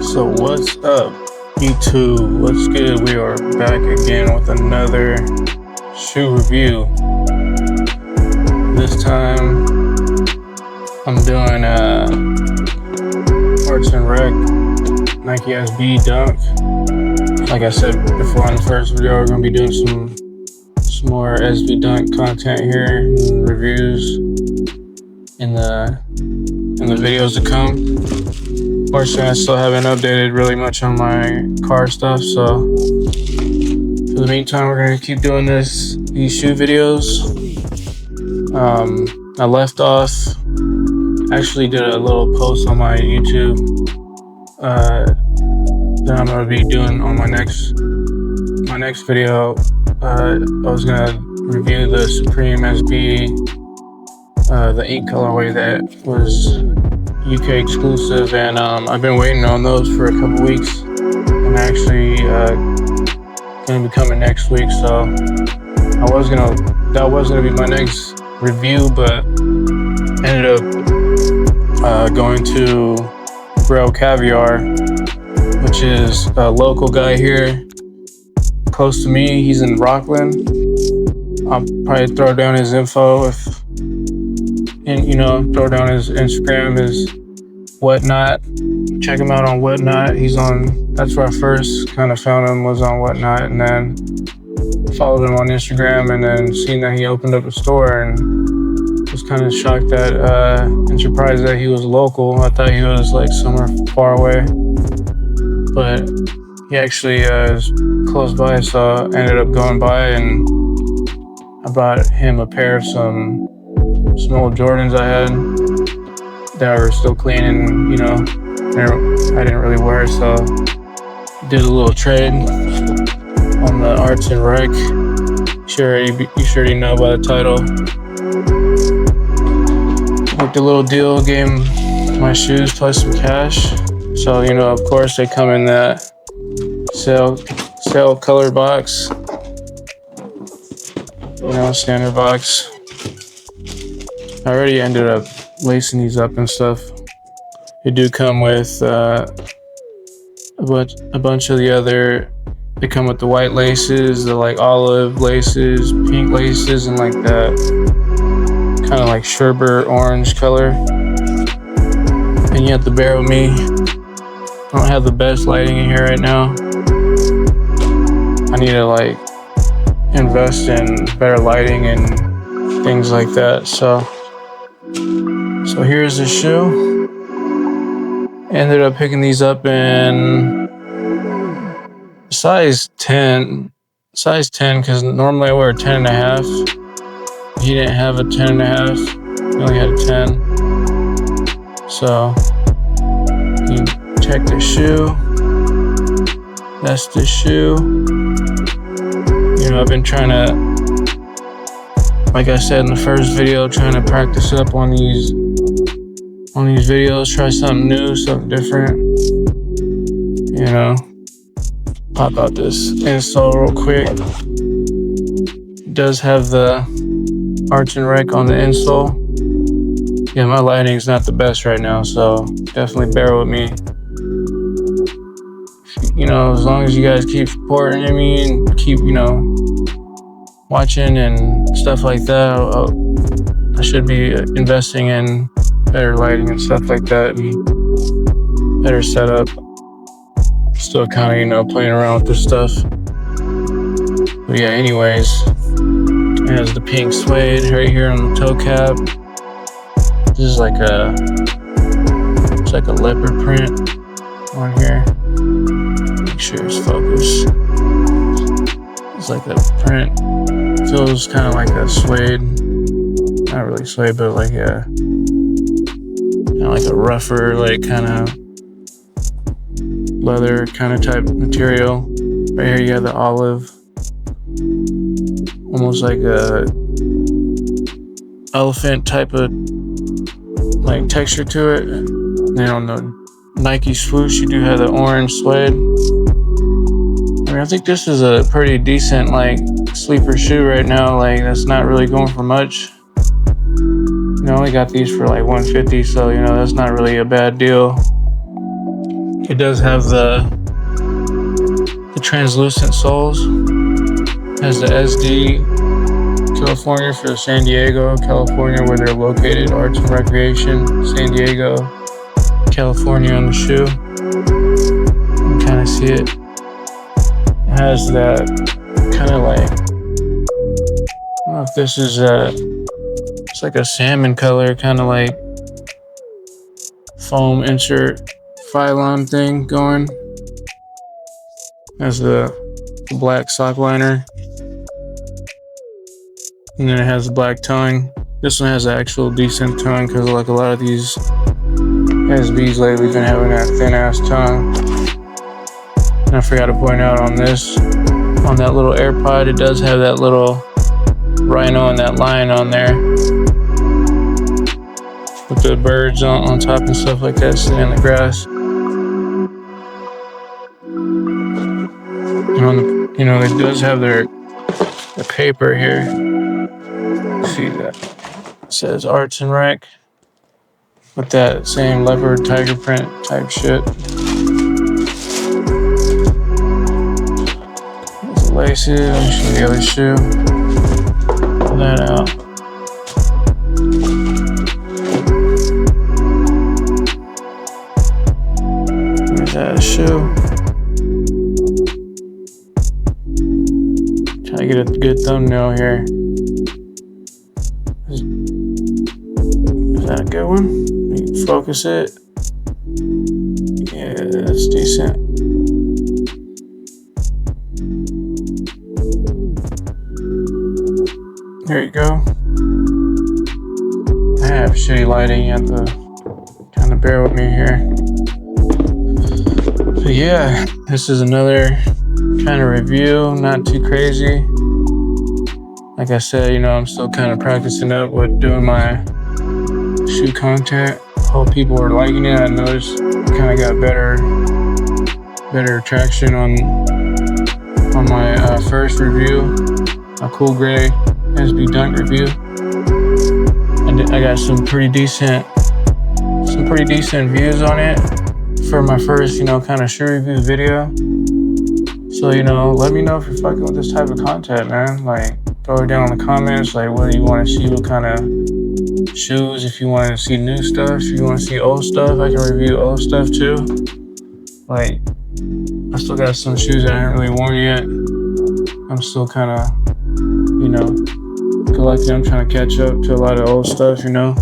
So what's up, YouTube? What's good? We are back again with another shoe review. This time I'm doing Arts and Rec Nike SB Dunk. Like I said before in the first video, we're gonna be doing some more SB Dunk content here and reviews in the videos to come. Unfortunately, I still haven't updated really much on my car stuff, so for the meantime, we're gonna keep doing these shoe videos. I left off, actually did a little post on my YouTube that I'm gonna be doing on my next video. I was gonna review the Supreme SB, the ink colorway that was UK exclusive, and I've been waiting on those for a couple weeks, and actually gonna be coming next week. So that was gonna be my next review, but ended up going to Grail Caviar, which is a local guy here close to me. He's in Rockland. I'll probably throw down his info throw down his Instagram, his Whatnot. Check him out on Whatnot. That's where I first kind of found him, was on Whatnot, and then followed him on Instagram, and then seen that he opened up a store, and was kind of shocked that and surprised that he was local. I thought he was like somewhere far away, but he actually is close by, so I ended up going by and I bought him a pair of some old Jordans I had that were still clean, and I didn't really wear, so did a little trade on the Arts and Rec. You should already know by the title. Like the little deal, gave him my shoes plus some cash. So of course they come in that sale color box, standard box. I already ended up lacing these up and stuff. They do come with a bunch of the other. They come with the white laces, the like olive laces, pink laces, and like that kind of like sherbet orange color. And you have to bear with me. I don't have the best lighting in here right now. I need to like invest in better lighting and things like that. So here's the shoe. Ended up picking these up in size 10 because normally I wear a 10 and a half. He didn't have a 10 and a half. He only had a 10. So you check the shoe. That's the shoe. I've been trying to, like I said in the first video, trying to practice up on these videos, try something new, something different. Pop out this insole real quick. It does have the Arts and Rec on the insole. Yeah, my lighting's not the best right now, so definitely bear with me. As long as you guys keep supporting me and keep, watching and stuff like that, I should be investing in better lighting and stuff like that, and better setup. Still kind of, playing around with this stuff. But yeah, anyways, it has the pink suede right here on the toe cap. This is like it's like a leopard print on here. Make sure it's focused. It's like a print. Feels kind of like a suede. Not really suede, but like like a rougher, like kind of leather kind of type material. Right here you have the olive, almost like a elephant type of like texture to it. And then on the Nike swoosh you do have the orange suede. I think this is a pretty decent like sleeper shoe right now. Like that's not really going for much. I only got these for like $150, so that's not really a bad deal. It does have the translucent soles. Has the SD California for San Diego, California, where they're located. Arts and Recreation, San Diego, California on the shoe. You can kind of see it. It has that kind of like, I don't know if this is it's like a salmon color, kind of like foam insert phylon thing going. Has the black sock liner. And then it has the black tongue. This one has an actual decent tongue because like a lot of these SBs lately been having that thin ass tongue. And I forgot to point out on this, on that little AirPod, it does have that little rhino and that lion on there. With the birds on top and stuff like that sitting in the grass. And on the, it does have the paper here. See that? It says Arts and Rec. With that same leopard tiger print type shit. There's the laces. Let me show you the other shoe. Pull that out. There's that shoe. Trying to get a good thumbnail here. Is that a good one? You can focus it. Yeah, that's decent. There you go. I have shitty lighting. You have to kind of bear with me here. So yeah, this is another kind of review, not too crazy. Like I said, I'm still kind of practicing up with doing my shoe content. Hope people are liking it. I noticed I kind of got better traction on my first review, a Cool Gray SB Dunk review. I got some pretty decent views on it for my first, kind of shoe review video. So, let me know if you're fucking with this type of content, man. Like, throw it down in the comments, like, whether you want to see what kind of shoes, if you want to see new stuff, if you want to see old stuff, I can review old stuff too. Like, I still got some shoes that I haven't really worn yet. I'm still kind of, collecting. I'm trying to catch up to a lot of old stuff, I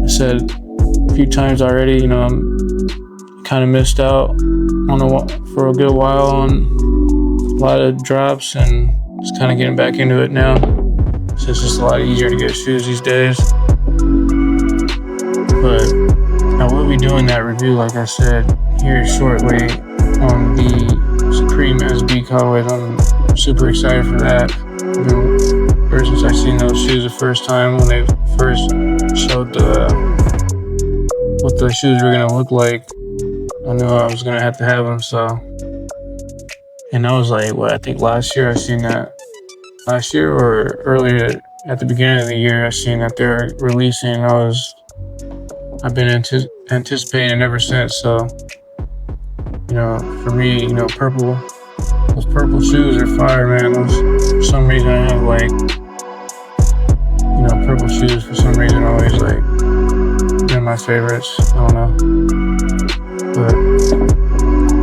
said a few times already, I'm kind of missed out for a good while on a lot of drops, and just kind of getting back into it now. So it's just a lot easier to get shoes these days. But I will be doing that review, like I said, here shortly on the Supreme SB colorways. I'm super excited for that. Ever since I seen those shoes the first time when they first showed what the shoes were gonna look like, I knew I was gonna have to have them. So, and I was like, I think last year I seen that. Last year or earlier at the beginning of the year, I seen that they're releasing. I've been anticipating ever since. So, for me, those purple shoes are fire, man. For some reason, I have purple shoes. For some reason, always they're my favorites. I don't know, but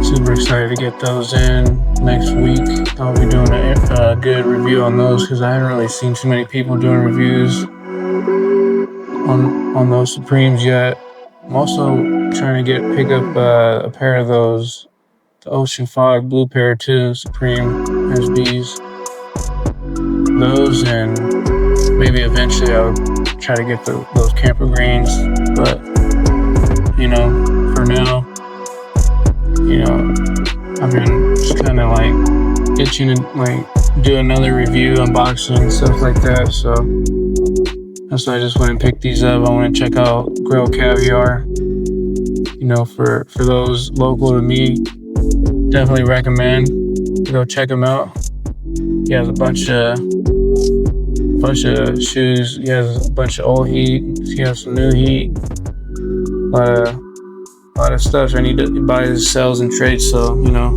super excited to get those in next week. I'll be doing a good review on those because I haven't really seen too many people doing reviews on those Supremes yet. I'm also trying to pick up a pair of those, the Ocean Fog blue pair too, Supreme SBs. Those, and maybe eventually I'll try to get those camper greens. But for now, I've been just kind of itching to do another review, unboxing, stuff like that. So that's why I just went and picked these up. I want to check out Grill Caviar. For those local to me, definitely recommend to go check him out. He has a bunch of shoes. He has a bunch of old heat. He has some new heat. A a lot of stuff, and he buys, sells, and trades. So you know,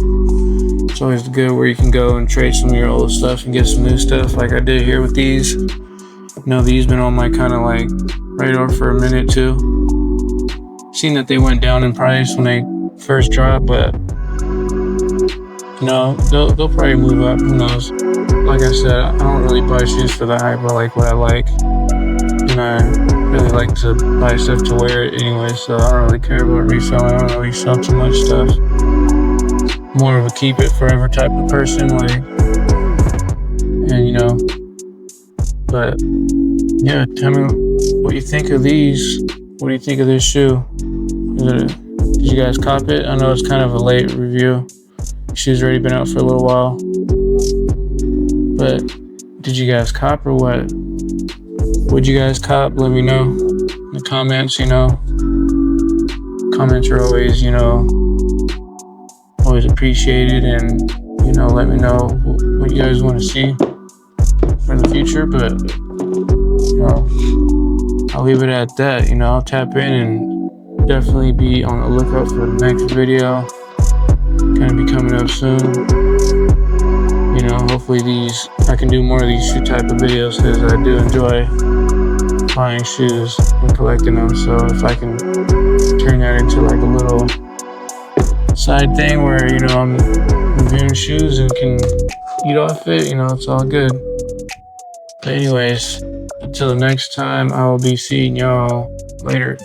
it's always good where you can go and trade some of your old stuff and get some new stuff, like I did here with these. You know, these been on my kind of like radar for a minute too. Seen that they went down in price when they first dropped, but you know, they'll probably move up. Who knows? Like I said, I don't really buy shoes for the hype. I like what I like, and I really like to buy stuff to wear it anyway. So I don't really care about reselling. I don't really sell too much stuff. More of a keep it forever type of person, like, and you know. But yeah, tell me what you think of these. What do you think of this shoe? Did you guys cop it? I know it's kind of a late review. The shoe's already been out for a little while. But did you guys cop or what? Would you guys cop? Let me know in the comments, you know. Comments are always, you know, always appreciated, and, you know, let me know what you guys want to see for the future. But, you know, I'll leave it at that. You know, I'll tap in and definitely be on the lookout for the next video. Gonna be coming up soon. You know, hopefully I can do more of these shoe type of videos, because I do enjoy buying shoes and collecting them. So if I can turn that into like a little side thing where, you know, I'm reviewing shoes and can eat off it, you know, it's all good. But anyways, until the next time, I will be seeing y'all later.